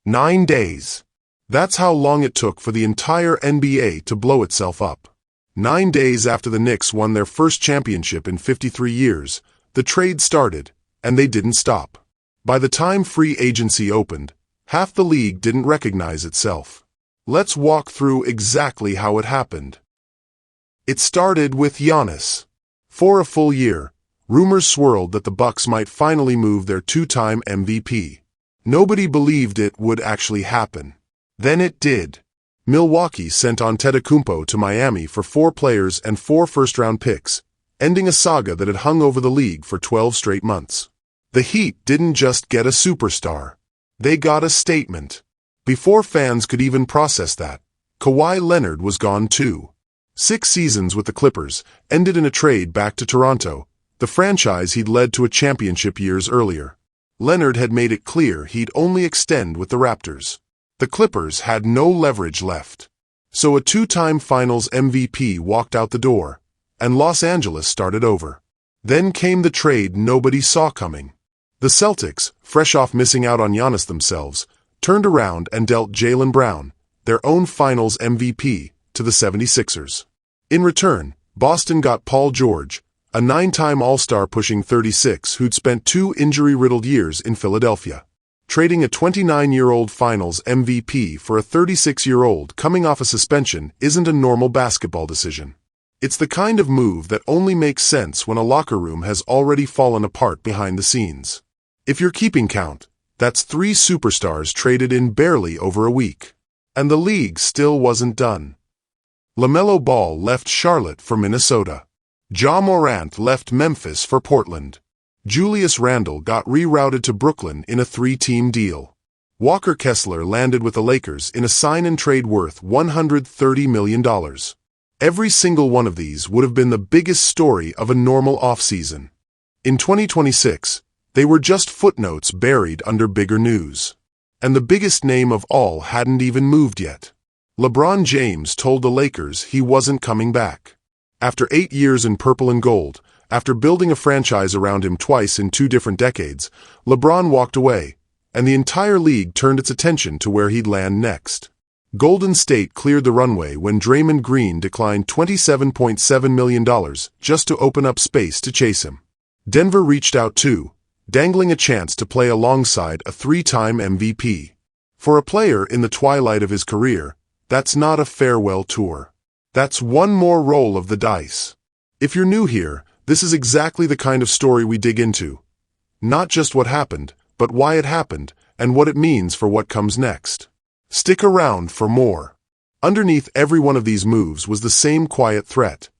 9 days. That's how long it took for the entire NBA to blow itself up. 9 days after the Knicks won their first championship in 53 years, the trade started, and they didn't stop. By the time free agency opened, half the league didn't recognize itself. Let's walk through exactly how it happened. It started with Giannis. For a full year, rumors swirled that the Bucks might finally move their two-time MVP. Nobody believed it would actually happen. Then it did. Milwaukee sent Antetokounmpo to Miami for 4 players and 4 first-round picks, ending a saga that had hung over the league for 12 straight months. The Heat didn't just get a superstar. They got a statement. Before fans could even process that, Kawhi Leonard was gone too. 6 seasons with the Clippers ended in a trade back to Toronto, the franchise he'd led to a championship years earlier. Leonard had made it clear he'd only extend with the Raptors. The Clippers had no leverage left. So a 2-time Finals MVP walked out the door, and Los Angeles started over. Then came the trade nobody saw coming. The Celtics, fresh off missing out on Giannis themselves, turned around and dealt Jaylen Brown, their own Finals MVP, to the 76ers. In return, Boston got Paul George, a 9-time All-Star pushing 36 who'd spent 2 injury-riddled years in Philadelphia. Trading a 29-year-old Finals MVP for a 36-year-old coming off a suspension isn't a normal basketball decision. It's the kind of move that only makes sense when a locker room has already fallen apart behind the scenes. If you're keeping count, that's 3 superstars traded in barely over a week. And the league still wasn't done. LaMelo Ball left Charlotte for Minnesota. Ja Morant left Memphis for Portland. Julius Randle got rerouted to Brooklyn in a 3-team deal. Walker Kessler landed with the Lakers in a sign-and-trade worth $130 million. Every single one of these would have been the biggest story of a normal offseason. In 2026, they were just footnotes buried under bigger news. And the biggest name of all hadn't even moved yet. LeBron James told the Lakers he wasn't coming back. After 8 years in purple and gold, after building a franchise around him twice in 2 different decades, LeBron walked away, and the entire league turned its attention to where he'd land next. Golden State cleared the runway when Draymond Green declined $27.7 million just to open up space to chase him. Denver reached out too, dangling a chance to play alongside a 3-time MVP. For a player in the twilight of his career, that's not a farewell tour. That's one more roll of the dice. If you're new here, this is exactly the kind of story we dig into. Not just what happened, but why it happened, and what it means for what comes next. Stick around for more. Underneath every one of these moves was the same quiet threat.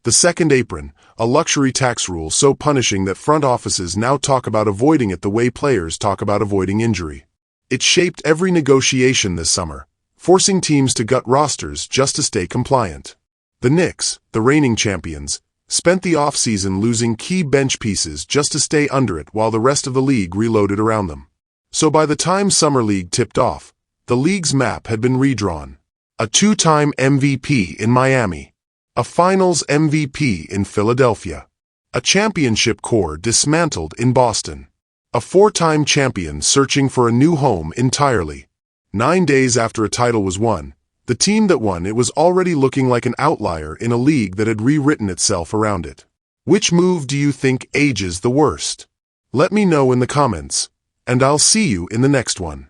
The second apron, a luxury tax rule so punishing that front offices now talk about avoiding it the way players talk about avoiding injury. It shaped every negotiation this summer, forcing teams to gut rosters just to stay compliant. The Knicks, the reigning champions, spent the offseason losing key bench pieces just to stay under it while the rest of the league reloaded around them. So by the time Summer League tipped off, the league's map had been redrawn. A 2-time MVP in Miami. A Finals MVP in Philadelphia. A championship core dismantled in Boston. A 4-time champion searching for a new home entirely. 9 days after a title was won, the team that won it was already looking like an outlier in a league that had rewritten itself around it. Which move do you think ages the worst? Let me know in the comments, and I'll see you in the next one.